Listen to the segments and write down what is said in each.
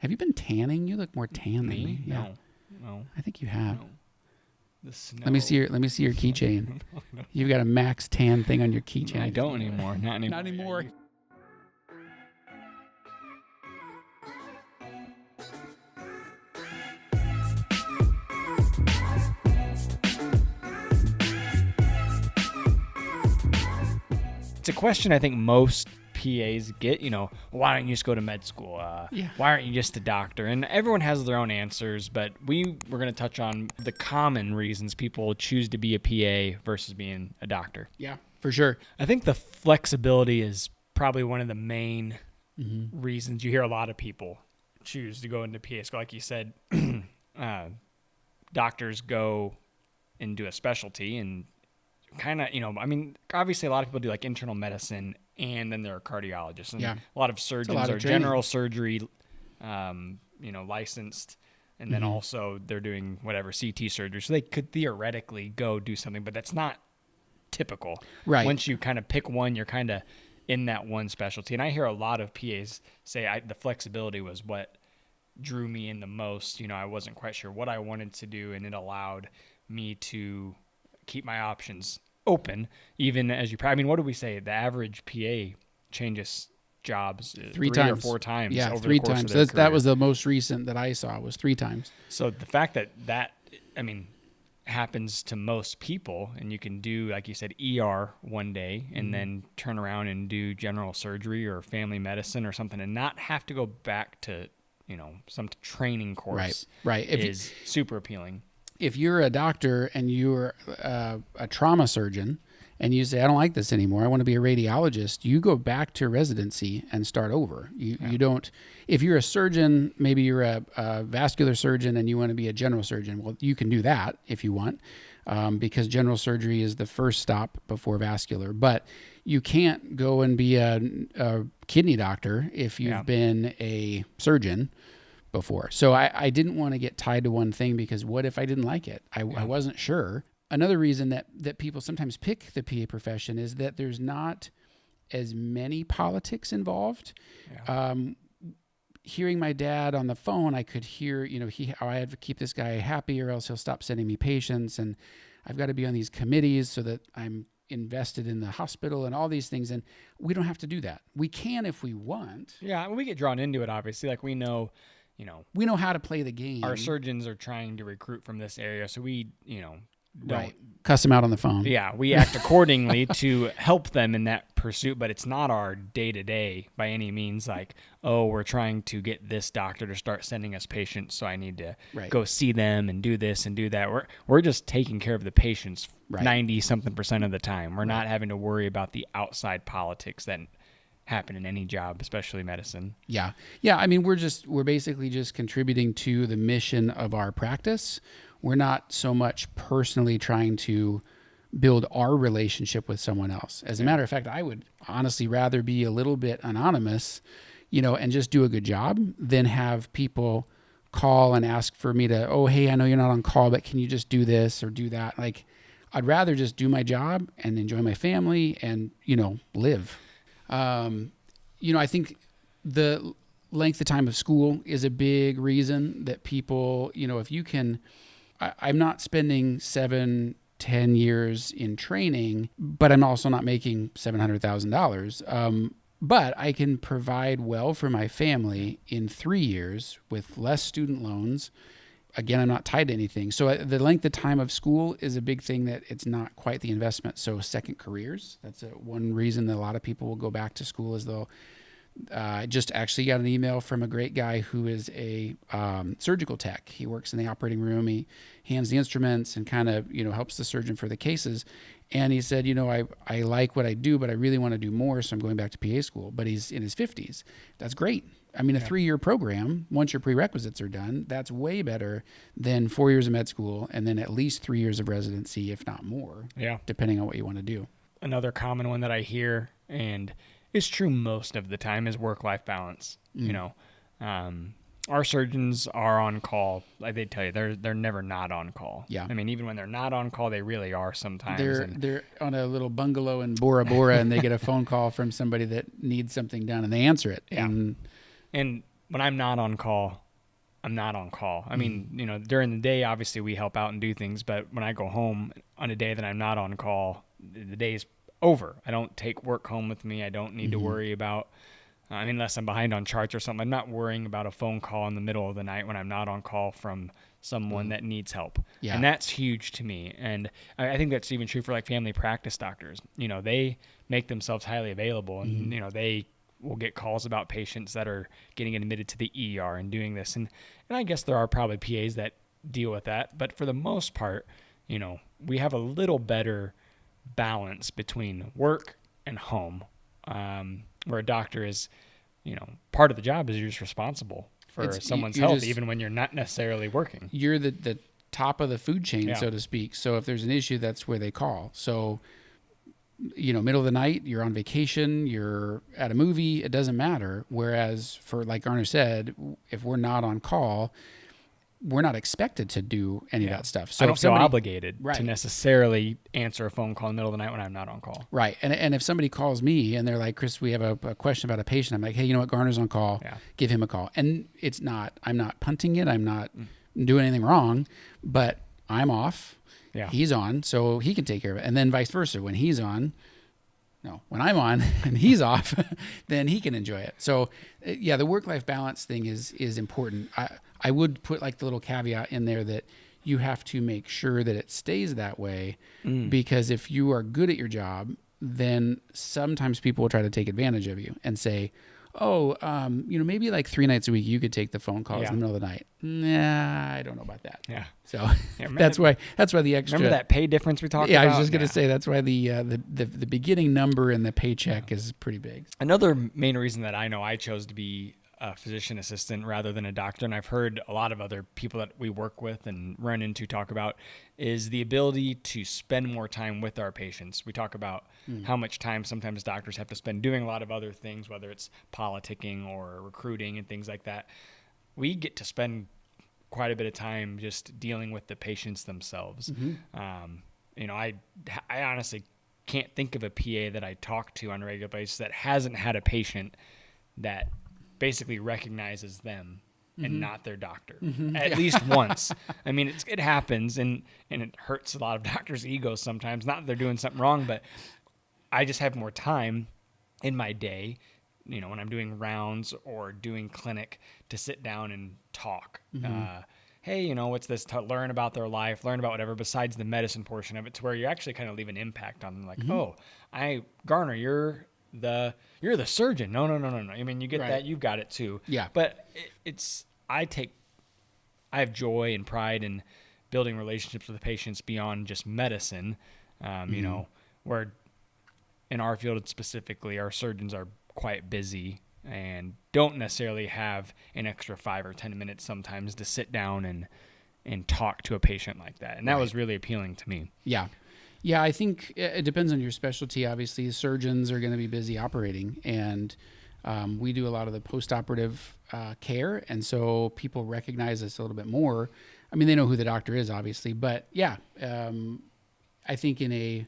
Have you been tanning? You look more tan than me. Yeah. No. I think you have. No. The snow. Let me see your keychain. You've got a max tan thing on your keychain. I don't anymore. Not anymore. Not anymore. It's a question I think most PAs get, why don't you just go to med school? Why aren't you just a doctor? And everyone has their own answers, but we're going to touch on the common reasons people choose to be a PA versus being a doctor. Yeah, for sure. I think the flexibility is probably one of the main reasons you hear a lot of people choose to go into PA school. Like you said, doctors go and do a specialty and kind of, obviously a lot of people do like internal medicine and then they're a cardiologist. And a lot of surgeons are general surgery, licensed. And then also they're doing whatever CT surgery. So they could theoretically go do something, but that's not typical. Right. Once you kind of pick one, you're kind of in that one specialty. And I hear a lot of PAs say the flexibility was what drew me in the most. I wasn't quite sure what I wanted to do, and it allowed me to keep my options open, even as what do we say? The average PA changes jobs three times or four times. Yeah, over 3 the course times. Of their career. That was the most recent that I saw was 3 times. So the fact that happens to most people, and you can do, like you said, ER one day and then turn around and do general surgery or family medicine or something and not have to go back to, some training course. Right. Is super appealing. If you're a doctor and you're a trauma surgeon and you say, I don't like this anymore, I want to be a radiologist, you go back to residency and start over. You don't, if you're a surgeon, maybe you're a vascular surgeon and you want to be a general surgeon, well, you can do that if you want, because general surgery is the first stop before vascular. But you can't go and be a kidney doctor if you've been a surgeon before. So I didn't want to get tied to one thing, because what if I didn't like it? I wasn't sure. Another reason that people sometimes pick the PA profession is that there's not as many politics involved. Yeah. Hearing my dad on the phone, I could hear, I have to keep this guy happy or else he'll stop sending me patients. And I've got to be on these committees so that I'm invested in the hospital and all these things. And we don't have to do that. We can if we want. Yeah. We get drawn into it, obviously. Like we know how to play the game. Our surgeons are trying to recruit from this area. So we, don't cuss them out on the phone. Yeah. We act accordingly to help them in that pursuit, but it's not our day to day by any means. Like, oh, we're trying to get this doctor to start sending us patients, so I need to go see them and do this and do that. We're just taking care of the patients 90-something% of the time. We're not having to worry about the outside politics that happen in any job, especially medicine. Yeah. We're basically just contributing to the mission of our practice. We're not so much personally trying to build our relationship with someone else. As a matter of fact, I would honestly rather be a little bit anonymous, and just do a good job than have people call and ask for me to, oh, hey, I know you're not on call, but can you just do this or do that? Like, I'd rather just do my job and enjoy my family and, live. I think the length of time of school is a big reason that people, if you can, I'm not spending 7-10 years in training, but I'm also not making $700,000. But I can provide well for my family in 3 years with less student loans. Again, I'm not tied to anything. So the length of time of school is a big thing that it's not quite the investment. So second careers, that's one reason that a lot of people will go back to school, is they'll just actually got an email from a great guy who is a surgical tech. He works in the operating room. He hands the instruments and kind of, helps the surgeon for the cases. And he said, I like what I do, but I really want to do more. So I'm going back to PA school, but he's in his 50s. That's great. A 3-year program, once your prerequisites are done, that's way better than 4 years of med school and then at least 3 years of residency, if not more, depending on what you want to do. Another common one that I hear, and it's true most of the time, is work-life balance. Our surgeons are on call. Like they tell you, they're never not on call. Yeah. Even when they're not on call, they really are sometimes. They're on a little bungalow in Bora Bora and they get a phone call from somebody that needs something done and they answer it. Yeah. And when I'm not on call, I'm not on call. I mean, during the day, obviously we help out and do things, but when I go home on a day that I'm not on call, the day's over. I don't take work home with me. I don't need to worry about, unless I'm behind on charts or something, I'm not worrying about a phone call in the middle of the night when I'm not on call from someone that needs help. Yeah. And that's huge to me. And I think that's even true for like family practice doctors. They make themselves highly available, and, they will get calls about patients that are getting admitted to the ER and doing this. And I guess there are probably PAs that deal with that. But for the most part, we have a little better balance between work and home, where a doctor is, part of the job is you're just responsible for someone's health, even when you're not necessarily working. You're the top of the food chain, so to speak. So if there's an issue, that's where they call. So, middle of the night, you're on vacation, you're at a movie, it doesn't matter. Whereas for, like Garner said, if we're not on call, we're not expected to do any of that stuff. So I don't feel obligated to necessarily answer a phone call in the middle of the night when I'm not on call. Right. And if somebody calls me and they're like, Chris, we have a question about a patient, I'm like, hey, you know what? Garner's on call. Yeah. Give him a call. And I'm not punting it. I'm not doing anything wrong, but I'm off. Yeah. He's on, so he can take care of it. And then vice versa. When I'm on and he's off, then he can enjoy it. So the work-life balance thing is important. I would put like the little caveat in there that you have to make sure that it stays that way, because if you are good at your job, then sometimes people will try to take advantage of you and say, maybe like 3 nights a week you could take the phone calls in the middle of the night. Nah, I don't know about that. Yeah. So that's why the extra. Remember that pay difference we talked about? Yeah, I was just going to say that's why the beginning number in the paycheck is pretty big. Another main reason that I know I chose to be a physician assistant rather than a doctor, and I've heard a lot of other people that we work with and run into talk about, is the ability to spend more time with our patients. We talk about how much time sometimes doctors have to spend doing a lot of other things, whether it's politicking or recruiting and things like that. We get to spend quite a bit of time just dealing with the patients themselves. I honestly can't think of a PA that I talk to on a regular basis that hasn't had a patient that basically recognizes them and not their doctor at least once. I mean, it happens, and it hurts a lot of doctors' egos sometimes. Not that they're doing something wrong, but I just have more time in my day, when I'm doing rounds or doing clinic, to sit down and talk. Hey, what's this? To learn about their life, learn about whatever besides the medicine portion of it, to where you actually kind of leave an impact on them. Like, Garner, you're the surgeon. No. I mean, you get that. You've got it too. Yeah. But I have joy and pride in building relationships with the patients beyond just medicine. Where in our field specifically, our surgeons are quite busy and don't necessarily have an extra 5 or 10 minutes sometimes to sit down and talk to a patient like that. And that was really appealing to me. Yeah. Yeah, I think it depends on your specialty. Obviously, surgeons are going to be busy operating, and we do a lot of the post-operative care, and so people recognize us a little bit more. I mean, they know who the doctor is, obviously, but I think in a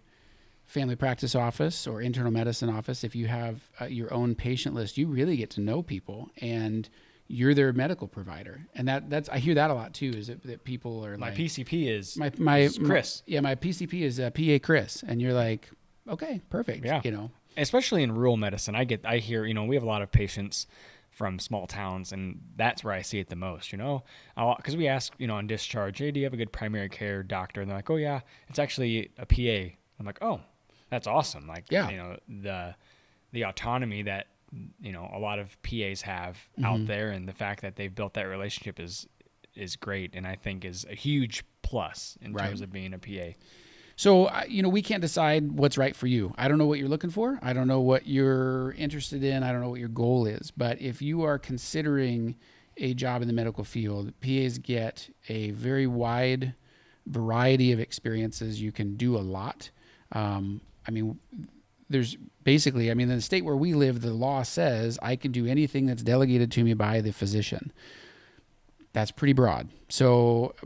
family practice office or internal medicine office, if you have your own patient list, you really get to know people, and you're their medical provider. And that's I hear that a lot too, is that people are my like, PCP is Chris. My PCP is PA Chris. And you're like, okay, perfect. Yeah. Especially in rural medicine, I hear, we have a lot of patients from small towns, and that's where I see it the most, because we ask, on discharge, hey, do you have a good primary care doctor? And they're like, oh yeah, it's actually a PA. I'm like, oh, that's awesome. Like, the autonomy that, a lot of PAs have out there, and the fact that they've built that relationship is great, and I think is a huge plus in terms of being a PA. So, we can't decide what's right for you. I don't know what you're looking for. I don't know what you're interested in. I don't know what your goal is. But if you are considering a job in the medical field, PAs get a very wide variety of experiences. You can do a lot. There's basically, in the state where we live, the law says I can do anything that's delegated to me by the physician. That's pretty broad. So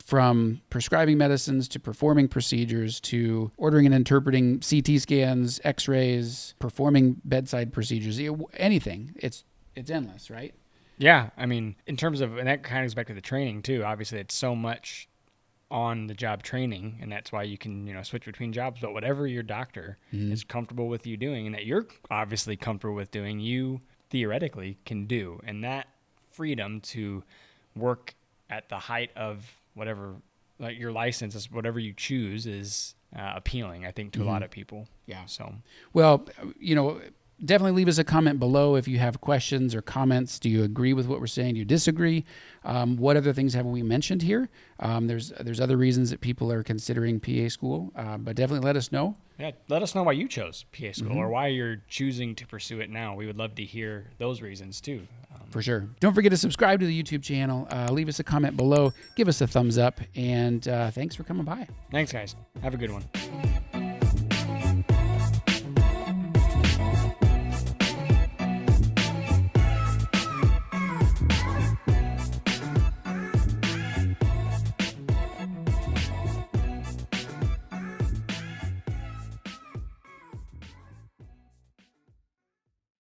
from prescribing medicines to performing procedures to ordering and interpreting CT scans, x-rays, performing bedside procedures, anything, it's endless, right? Yeah. I mean, in terms of, and that kind of goes back to the training too. Obviously, it's so much on the job training, and that's why you can, switch between jobs. But whatever your doctor is comfortable with you doing, and that you're obviously comfortable with doing, you theoretically can do. And that freedom to work at the height of whatever, like your license is, whatever you choose, is appealing, I think, to a lot of people. Yeah. So, well, definitely leave us a comment below if you have questions or comments. Do you agree with what we're saying? Do you disagree? What other things have we mentioned here? There's other reasons that people are considering PA school, but definitely let us know. Yeah, let us know why you chose PA school or why you're choosing to pursue it now. We would love to hear those reasons too. For sure. Don't forget to subscribe to the YouTube channel. Leave us a comment below. Give us a thumbs up. And thanks for coming by. Thanks, guys. Have a good one.